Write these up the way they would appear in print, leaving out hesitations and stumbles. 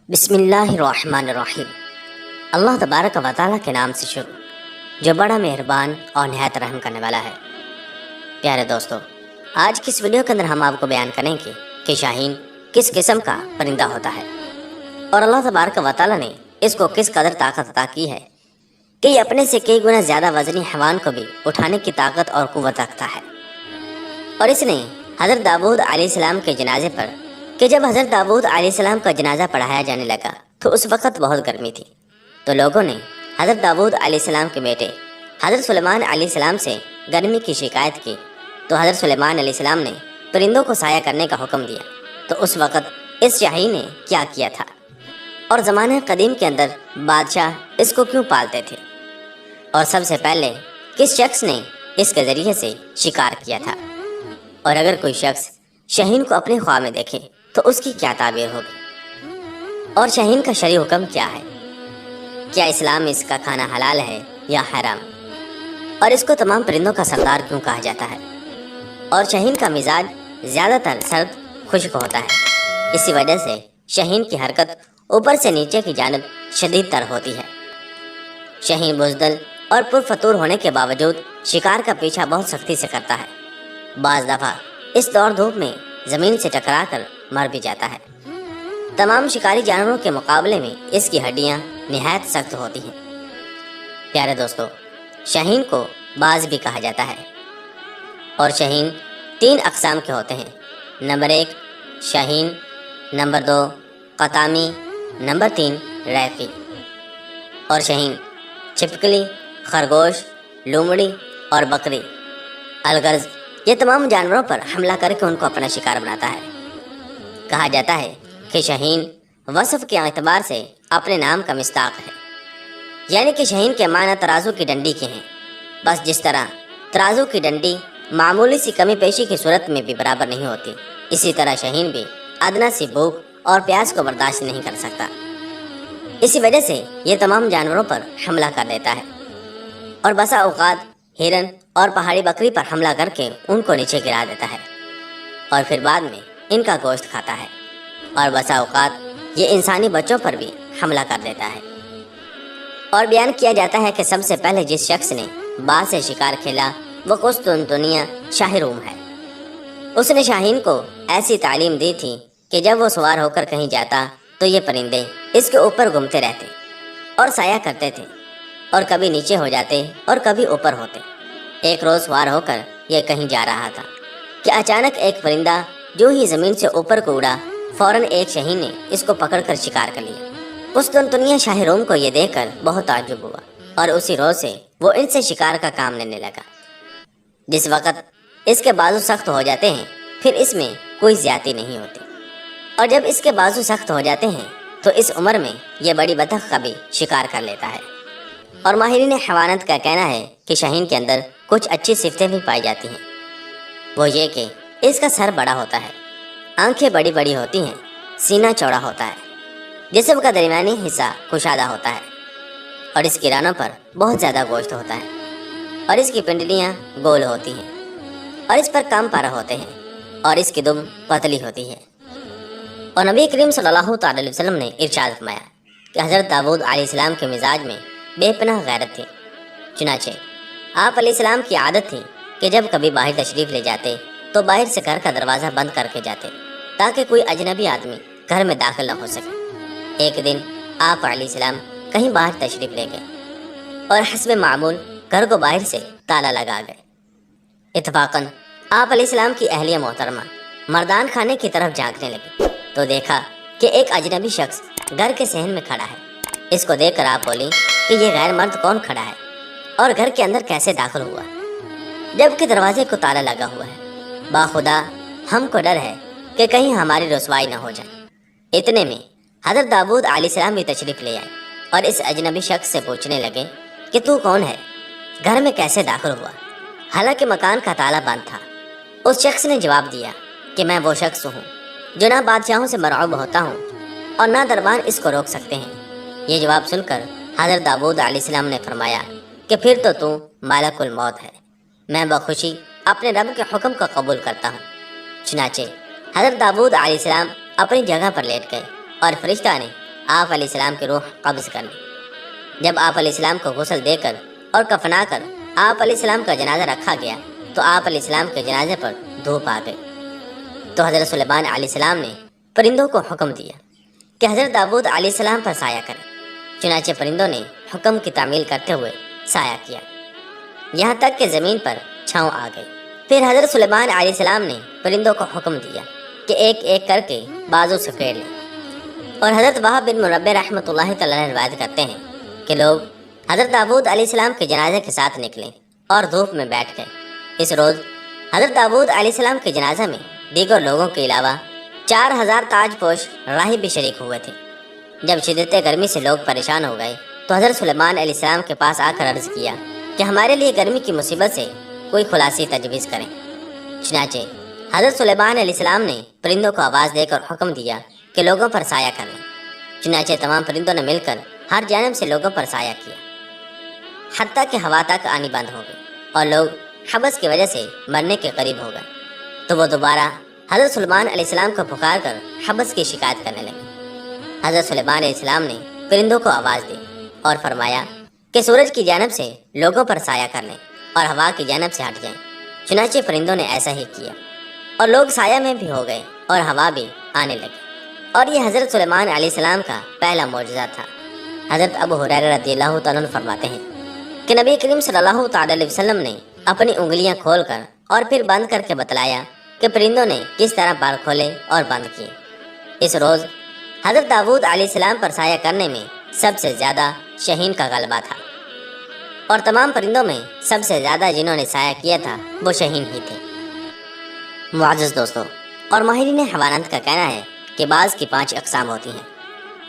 بسم اللہ الرحمن الرحیم۔ اللہ تبارک و تعالیٰ کے نام سے شروع جو بڑا مہربان اور نہایت رحم کرنے والا ہے۔ پیارے دوستو، آج کی اس ویڈیو کے اندر ہم آپ کو بیان کریں گے کہ شاہین کس قسم کا پرندہ ہوتا ہے اور اللہ تبارک و تعالیٰ نے اس کو کس قدر طاقت عطا کی ہے کہ یہ اپنے سے کئی گنا زیادہ وزنی حیوان کو بھی اٹھانے کی طاقت اور قوت رکھتا ہے۔ اور اس نے حضرت داؤد علیہ السلام کے جنازے پر کہ جب حضرت داؤد علیہ السلام کا جنازہ پڑھایا جانے لگا تو اس وقت بہت گرمی تھی، تو لوگوں نے حضرت داؤد علیہ السلام کے بیٹے حضرت سلیمان علیہ السلام سے گرمی کی شکایت کی، تو حضرت سلیمان علیہ السلام نے پرندوں کو سایہ کرنے کا حکم دیا۔ تو اس وقت اس شاہین نے کیا کیا تھا اور زمانے قدیم کے اندر بادشاہ اس کو کیوں پالتے تھے، اور سب سے پہلے کس شخص نے اس کے ذریعے سے شکار کیا تھا، اور اگر کوئی شخص شاہین کو اپنے خواہ میں دیکھے تو اس کی کیا تعبیر ہوگی، اور شاہین کا شرعی حکم کیا ہے، کیا اسلام میں اس کا کھانا حلال ہے یا حرام، اور اس کو تمام پرندوں کا سردار کیوں کہا جاتا ہے۔ اور شاہین کا مزاج زیادہ تر سرد خشک ہوتا ہے، اسی وجہ سے شاہین کی حرکت اوپر سے نیچے کی جانب شدید تر ہوتی ہے۔ شاہین بزدل اور پرفتور ہونے کے باوجود شکار کا پیچھا بہت سختی سے کرتا ہے، بعض دفعہ اس دوڑ دھوپ میں زمین سے ٹکرا کر مر بھی جاتا ہے۔ تمام شکاری جانوروں کے مقابلے میں اس کی ہڈیاں نہایت سخت ہوتی ہیں۔ پیارے دوستو، شاہین کو باز بھی کہا جاتا ہے، اور شاہین 3 اقسام کے ہوتے ہیں۔ نمبر 1 شاہین، نمبر 2 قطامی، نمبر 3 ریفی۔ اور شاہین چھپکلی، خرگوش، لومڑی اور بکری الغرض یہ تمام جانوروں پر حملہ کر کے ان کو اپنا شکار بناتا ہے۔ کہا جاتا ہے کہ شاہین وصف کے اعتبار سے اپنے نام کا مصداق ہے، یعنی کہ شاہین کے معنی ترازو کی ڈنڈی کے ہیں۔ بس جس طرح ترازو کی ڈنڈی معمولی سی کمی پیشی کی صورت میں بھی برابر نہیں ہوتی، اسی طرح شاہین بھی ادنا سی بھوک اور پیاس کو برداشت نہیں کر سکتا، اسی وجہ سے یہ تمام جانوروں پر حملہ کر دیتا ہے، اور بسا اوقات ہرن اور پہاڑی بکری پر حملہ کر کے ان کو نیچے گرا دیتا ہے، اور پھر بعد میں ان کا گوشت کھاتا ہے، اور بسا اوقات یہ انسانی بچوں پر بھی حملہ کر دیتا ہے۔ اور بیان کیا جاتا ہے کہ سب سے پہلے جس شخص نے باز سے شکار کھیلا وہ قسطنطنیہ شاہ روم ہے۔ اس نے شاہین کو ایسی تعلیم دی تھی کہ جب وہ سوار ہو کر کہیں جاتا تو یہ پرندے اس کے اوپر گھومتے رہتے اور سایہ کرتے تھے، اور کبھی نیچے ہو جاتے اور کبھی اوپر ہوتے۔ ایک روز سوار ہو کر یہ کہیں جا رہا تھا کہ اچانک ایک پرندہ جو ہی زمین سے اوپر کو اڑا، فوراً ایک شاہین نے اس کو پکڑ کر شکار کر لیا۔ قسطنطنیہ شاہ روم کو یہ دیکھ کر بہت تعجب ہوا، اور اسی روز سے وہ ان سے شکار کا کام لینے لگا۔ جس وقت اس کے بازو سخت ہو جاتے ہیں پھر اس میں کوئی زیادتی نہیں ہوتی، اور جب اس کے بازو سخت ہو جاتے ہیں تو اس عمر میں یہ بڑی بطخ کا بھی شکار کر لیتا ہے۔ اور ماہرین حیوانات کا کہنا ہے کہ شاہین کے اندر کچھ اچھی صفتیں بھی پائی جاتی ہیں، وہ یہ کہ اس کا سر بڑا ہوتا ہے، آنکھیں بڑی بڑی ہوتی ہیں، سینہ چوڑا ہوتا ہے، جسم کا درمیانی حصہ کشادہ ہوتا ہے، اور اس کی رانوں پر بہت زیادہ گوشت ہوتا ہے، اور اس کی پنڈلیاں گول ہوتی ہیں، اور اس پر کم پارہ ہوتے ہیں، اور اس کی دم پتلی ہوتی ہے۔ اور نبی کریم صلی اللہ تعالی علیہ وسلم نے ارشاد فرمایا کہ حضرت داؤد علیہ السلام کے مزاج میں بے پناہ غیرت تھی، چنانچہ آپ علیہ السلام کی عادت تھی کہ جب کبھی باہر تشریف لے جاتے تو باہر سے گھر کا دروازہ بند کر کے جاتے تاکہ کوئی اجنبی آدمی گھر میں داخل نہ ہو سکے۔ ایک دن آپ علیہ السلام کہیں باہر تشریف لے گئے اور حسب معمول گھر کو باہر سے تالا لگا گئے۔ اتفاقاً آپ علیہ السلام کی اہلیہ محترمہ مردان خانے کی طرف جھانکنے لگی تو دیکھا کہ ایک اجنبی شخص گھر کے صحن میں کھڑا ہے۔ اس کو دیکھ کر آپ بولی کہ یہ غیر مرد کون کھڑا ہے اور گھر کے اندر کیسے داخل ہوا جبکہ دروازے کو تالا لگا ہوا ہے؟ باخدا ہم کو ڈر ہے کہ کہیں ہماری رسوائی نہ ہو جائے۔ اتنے میں حضرت داؤد علیہ السلام بھی تشریف لے آئے اور اس اجنبی شخص سے پوچھنے لگے کہ تو کون ہے، گھر میں کیسے داخل ہوا، حالانکہ مکان کا تالا بند تھا۔ اس شخص نے جواب دیا کہ میں وہ شخص ہوں جو نہ بادشاہوں سے مرعوب ہوتا ہوں اور نہ دربان اس کو روک سکتے ہیں۔ یہ جواب سن کر حضرت داؤد علیہ السلام نے فرمایا کہ پھر تو مالک الموت ہے، میں بخوشی اپنے رب کے حکم کو قبول کرتا ہوں۔ چنانچہ حضرت داؤد علیہ السلام اپنی جگہ پر لیٹ گئے اور فرشتہ نے آپ علیہ السلام کی روح قبض کر لی۔ جب آپ علیہ السلام کو غسل دے کر اور کفنا کر آپ علیہ السلام کا جنازہ رکھا گیا تو آپ علیہ السلام کے جنازے پر دھوپ آ گئی۔ تو حضرت سلیمان علیہ السلام نے پرندوں کو حکم دیا کہ حضرت داؤد علیہ السلام پر سایہ کریں۔ چنانچہ پرندوں نے حکم کی تعمیل کرتے ہوئے سایہ کیا، یہاں تک کہ زمین پر چھاؤں آ گئی۔ پھر حضرت سلیمان علیہ السلام نے پرندوں کو حکم دیا کہ ایک ایک کر کے بازو سے پھیر لیں۔ اور حضرت وہب بن منبہ رحمۃ اللہ تعالی روایت کرتے ہیں کہ لوگ حضرت داؤد علیہ السلام کے جنازے کے ساتھ نکلے اور دھوپ میں بیٹھ گئے۔ اس روز حضرت داؤد علیہ السلام کے جنازہ میں دیگر لوگوں کے علاوہ 4000 تاج پوش راہب بھی شریک ہوئے تھے۔ جب شدت گرمی سے لوگ پریشان ہو گئے تو حضرت سلیمان علیہ السلام کے پاس آ کر عرض کیا کہ ہمارے لیے گرمی کی مصیبت سے کوئی خلاصی تجویز کریں۔ چنانچہ حضرت سلیمان علیہ السلام نے پرندوں کو آواز دے کر حکم دیا کہ لوگوں پر سایہ کر لیں۔ چنانچہ تمام پرندوں نے مل کر ہر جانب سے لوگوں پر سایہ کیا، حتیٰ کہ ہوا تک آنی بند ہو گئی اور لوگ حبس کی وجہ سے مرنے کے قریب ہو گئے۔ تو وہ دوبارہ حضرت سلیمان علیہ السلام کو پکار کر حبس کی شکایت کرنے لگے۔ حضرت سلیمان علیہ السلام نے پرندوں کو آواز دی اور فرمایا کہ سورج کی جانب سے لوگوں پر سایہ کر لیں اور ہوا کی جانب سے ہٹ جائیں۔ چنانچہ پرندوں نے ایسا ہی کیا اور لوگ سایہ میں بھی ہو گئے اور ہوا بھی آنے لگی۔ اور یہ حضرت سلیمان علیہ السلام کا پہلا معجزہ تھا۔ حضرت ابو ہریرہ رضی اللہ تعالیٰ عنہ فرماتے ہیں کہ نبی کریم صلی اللہ تعالی علیہ وسلم نے اپنی انگلیاں کھول کر اور پھر بند کر کے بتلایا کہ پرندوں نے کس طرح پر کھولے اور بند کیے۔ اس روز حضرت داؤد علیہ السلام پر سایہ کرنے میں سب سے زیادہ شاہین کا غلبہ تھا، اور تمام پرندوں میں سب سے زیادہ جنہوں نے سایہ کیا تھا وہ شاہین ہی تھے۔ معزز دوستو، اور ماہرین حیوانات کا کہنا ہے کہ باز کی 5 اقسام ہوتی ہیں۔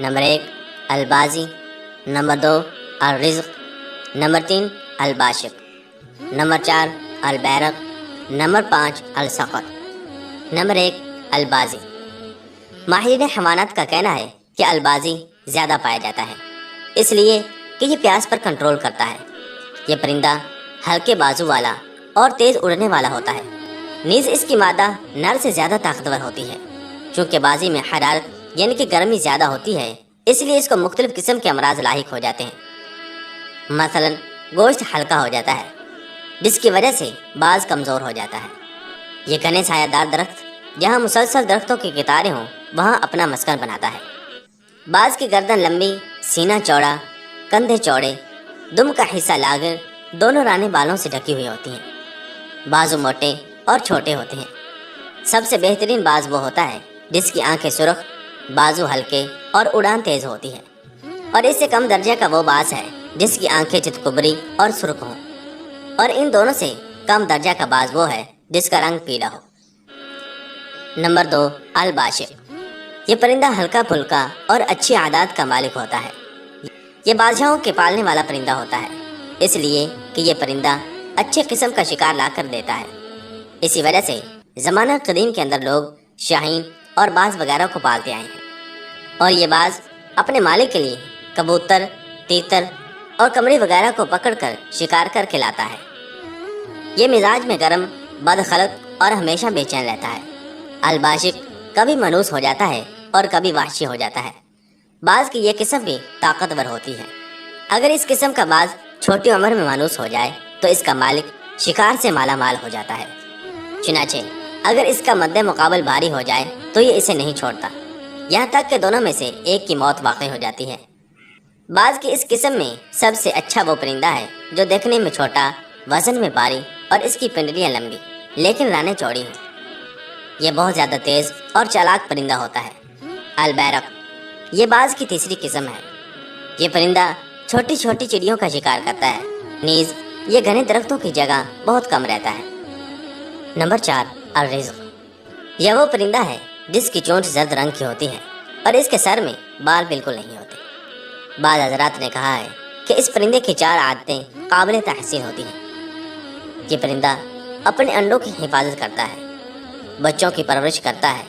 نمبر 1 البازی، نمبر 2 الرزق، نمبر 3 الباشق، نمبر 4 البیرق، نمبر 5 السقط۔ نمبر 1 البازی۔ ماہرین حیوانات کا کہنا ہے کہ البازی زیادہ پایا جاتا ہے، اس لیے کہ یہ پیاس پر کنٹرول کرتا ہے۔ یہ پرندہ ہلکے بازو والا اور تیز اڑنے والا ہوتا ہے، نیز اس کی مادہ نر سے زیادہ طاقتور ہوتی ہے۔ چونکہ بازی میں حرارت یعنی کہ گرمی زیادہ ہوتی ہے، اس لیے اس کو مختلف قسم کے امراض لاحق ہو جاتے ہیں۔ مثلا گوشت ہلکا ہو جاتا ہے، جس کی وجہ سے باز کمزور ہو جاتا ہے۔ یہ گھنے سایہ دار درخت جہاں مسلسل درختوں کی قطاریں ہوں وہاں اپنا مسکن بناتا ہے۔ باز کی گردن لمبی، سینہ چوڑا، کندھے چوڑے، دم کا حصہ لاغر، دونوں رانے بالوں سے ڈھکی ہوئی ہوتی ہیں۔ بازو موٹے اور چھوٹے ہوتے ہیں۔ سب سے بہترین باز وہ ہوتا ہے جس کی آنکھیں سرخ، بازو ہلکے اور اڑان تیز ہوتی ہے، اور اس سے کم درجے کا وہ باز ہے جس کی آنکھیں چتکبری اور سرخ ہوں، اور ان دونوں سے کم درجہ کا باز وہ ہے جس کا رنگ پیلا ہو۔ نمبر 2 الباشق۔ یہ پرندہ ہلکا پھلکا اور اچھی عادات کا مالک ہوتا ہے۔ یہ بادشاہوں کے پالنے والا پرندہ ہوتا ہے، اس لیے کہ یہ پرندہ اچھے قسم کا شکار لا کر دیتا ہے۔ اسی وجہ سے زمانہ قدیم کے اندر لوگ شاہین اور باز وغیرہ کو پالتے آئے ہیں، اور یہ باز اپنے مالک کے لیے کبوتر، تیتر اور قمری وغیرہ کو پکڑ کر شکار کر کے لاتا ہے۔ یہ مزاج میں گرم، بدخلق اور ہمیشہ بے چین رہتا ہے۔ الباشق کبھی منوس ہو جاتا ہے اور کبھی وحشی ہو جاتا ہے۔ باز کی یہ قسم بھی طاقتور ہوتی ہے۔ اگر اس قسم کا باز چھوٹی عمر میں مانوس ہو جائے تو اس کا مالک شکار سے مالا مال ہو جاتا ہے۔ چنانچہ اگر اس کا مد مقابل بھاری ہو جائے تو یہ اسے نہیں چھوڑتا، یہاں تک کہ دونوں میں سے ایک کی موت واقع ہو جاتی ہے۔ باز کی اس قسم میں سب سے اچھا وہ پرندہ ہے جو دیکھنے میں چھوٹا، وزن میں بھاری اور اس کی پنڈلیاں لمبی لیکن رانیں چوڑی ہیں۔ یہ بہت زیادہ تیز اور چالاک پرندہ ہوتا ہے۔ البیرق یہ باز کی تیسری قسم ہے۔ یہ پرندہ چھوٹی چھوٹی چڑیوں کا شکار کرتا ہے، نیز یہ گھنے درختوں کی جگہ بہت کم رہتا ہے۔ نمبر 4 الرزق۔ یہ وہ پرندہ ہے جس کی چونچ زرد رنگ کی ہوتی ہے اور اس کے سر میں بال بالکل نہیں ہوتے۔ بعض حضرات نے کہا ہے کہ اس پرندے کی 4 عادتیں قابل تحسین ہوتی ہیں۔ یہ پرندہ اپنے انڈوں کی حفاظت کرتا ہے، بچوں کی پرورش کرتا ہے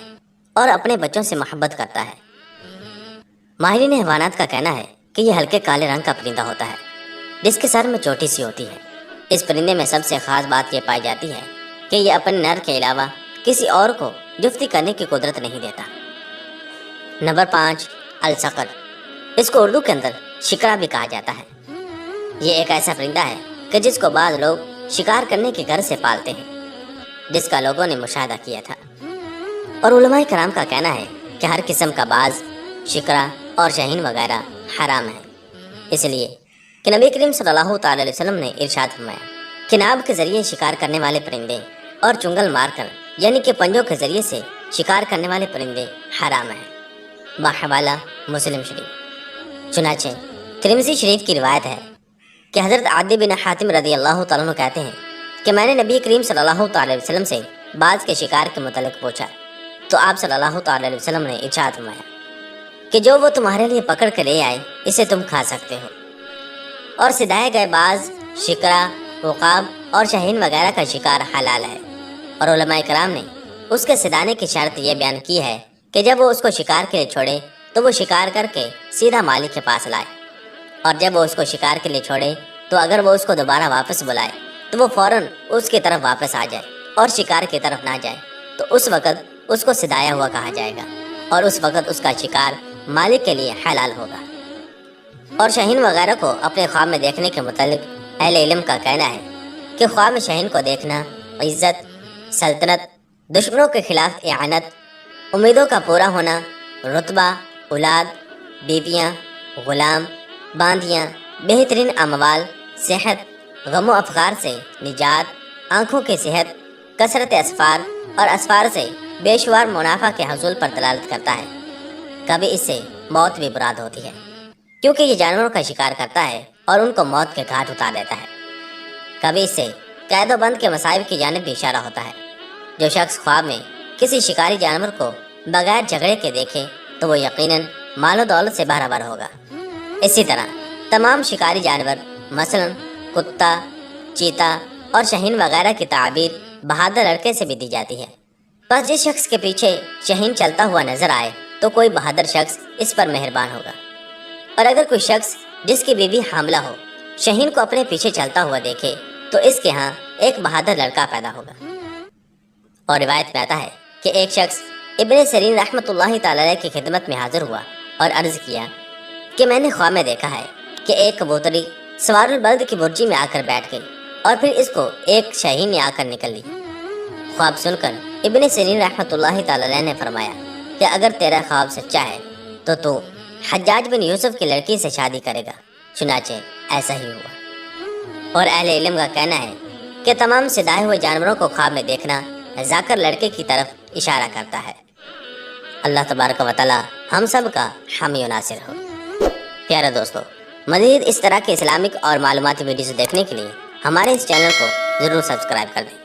اور اپنے بچوں سے محبت کرتا ہے۔ ماہرین حیوانات کا کہنا ہے کہ یہ ہلکے کالے رنگ کا پرندہ ہوتا ہے جس کے سر میں چوٹی سی ہوتی ہے۔ اس پرندے میں سب سے خاص بات یہ پائی جاتی ہے کہ یہ اپنے نر کے علاوہ کسی اور کو جفتی کرنے کی قدرت نہیں دیتا۔ نمبر 5 السقط۔ اس کو اردو کے اندر شکرا بھی کہا جاتا ہے۔ یہ ایک ایسا پرندہ ہے کہ جس کو بعض لوگ شکار کرنے کے غرض سے پالتے ہیں، جس کا لوگوں نے مشاہدہ کیا تھا۔ اور علماء کرام کا کہنا ہے کہ ہر قسم کا باز، شکرا اور شاہین وغیرہ حرام ہے، اس لیے کہ نبی کریم صلی اللہ تعالی علیہ وسلم نے ارشاد فرمایا کہ ناب کے ذریعے شکار کرنے والے پرندے اور چنگل مار کر یعنی کہ پنجوں کے ذریعے سے شکار کرنے والے پرندے حرام ہیں۔ باحوالہ مسلم شریف۔ چنانچہ ترمذی شریف کی روایت ہے کہ حضرت عدی بن حاتم رضی اللہ تعالیٰ عنہ کہتے ہیں کہ میں نے نبی کریم صلی اللہ تعالی علیہ وسلم سے باز کے شکار کے متعلق پوچھا تو آپ صلی اللہ تعالی علیہ وسلم نے ارشاد فرمایا کہ جو وہ تمہارے لیے پکڑ کے لے آئے اسے تم کھا سکتے ہو، اور سدائے گئے باز، شکرا، عقاب اور شاہین وغیرہ کا شکار حلال ہے۔ اور علماء کرام نے اس کے سدانے کی شرط یہ بیان کی ہے کہ جب وہ اس کو شکار کے لیے چھوڑے تو وہ شکار کر کے سیدھا مالک کے پاس لائے، اور جب وہ اس کو شکار کے لیے چھوڑے تو اگر وہ اس کو دوبارہ واپس بلائے تو وہ فوراً اس کی طرف واپس آ جائے اور شکار کی طرف نہ جائے، تو اس وقت اس کو سدایا ہوا کہا جائے گا اور اس وقت اس کا شکار مالک کے لیے حلال ہوگا۔ اور شاہین وغیرہ کو اپنے خواب میں دیکھنے کے متعلق اہل علم کا کہنا ہے کہ خواب میں شاہین کو دیکھنا عزت، سلطنت، دشمنوں کے خلاف اعانت، امیدوں کا پورا ہونا، رتبہ، اولاد، بیویاں، غلام، باندیاں، بہترین اموال، صحت، غم و افخار سے نجات، آنکھوں کی صحت، کثرت اسفار اور اسفار سے بے شمار منافع کے حصول پر دلالت کرتا ہے۔ کبھی اس سے موت بھی مراد ہوتی ہے کیونکہ یہ جانوروں کا شکار کرتا ہے اور ان کو موت کے گھاٹ اتار دیتا ہے۔ کبھی اس سے قید و بند کے مصائب کی جانب بھی اشارہ ہوتا ہے۔ جو شخص خواب میں کسی شکاری جانور کو بغیر جھگڑے کے دیکھے تو وہ یقیناً مال و دولت سے بھرا ہوگا۔ اسی طرح تمام شکاری جانور مثلا کتا، چیتا اور شاہین وغیرہ کی تعبیر بہادر لڑکے سے بھی دی جاتی ہے۔ بس جس شخص کے پیچھے شاہین چلتا ہوا نظر آئے تو کوئی بہادر شخص اس پر مہربان ہوگا، اور اگر کوئی شخص جس کی بیوی حاملہ ہو شاہین کو اپنے پیچھے چلتا ہوا دیکھے تو اس کے ہاں ایک بہادر لڑکا پیدا ہوگا۔ اور روایت میں آتا ہے کہ ایک شخص ابن سیرین رحمۃ اللہ تعالی علیہ کی خدمت میں حاضر ہوا اور عرض کیا کہ میں نے خواب میں دیکھا ہے کہ ایک کبوتری سوار البلد کی برجی میں آ کر بیٹھ گئی اور پھر اس کو ایک شاہین نے آ کر نکل لی۔ خواب سن کر ابن سیرین رحمۃ اللہ تعالی علیہ نے فرمایا کہ اگر تیرا خواب سچا ہے تو حجاج بن یوسف کی لڑکی سے شادی کرے گا۔ چنانچہ ایسا ہی ہوا۔ اور اہل علم کا کہنا ہے کہ تمام سدائے ہوئے جانوروں کو خواب میں دیکھنا ذاکر لڑکے کی طرف اشارہ کرتا ہے۔ اللہ تبارک و تعالی ہم سب کا حامی و ناصر ہو۔ پیارے دوستو، مزید اس طرح کے اسلامک اور معلوماتی ویڈیوز دیکھنے کے لیے ہمارے اس چینل کو ضرور سبسکرائب کر دیں۔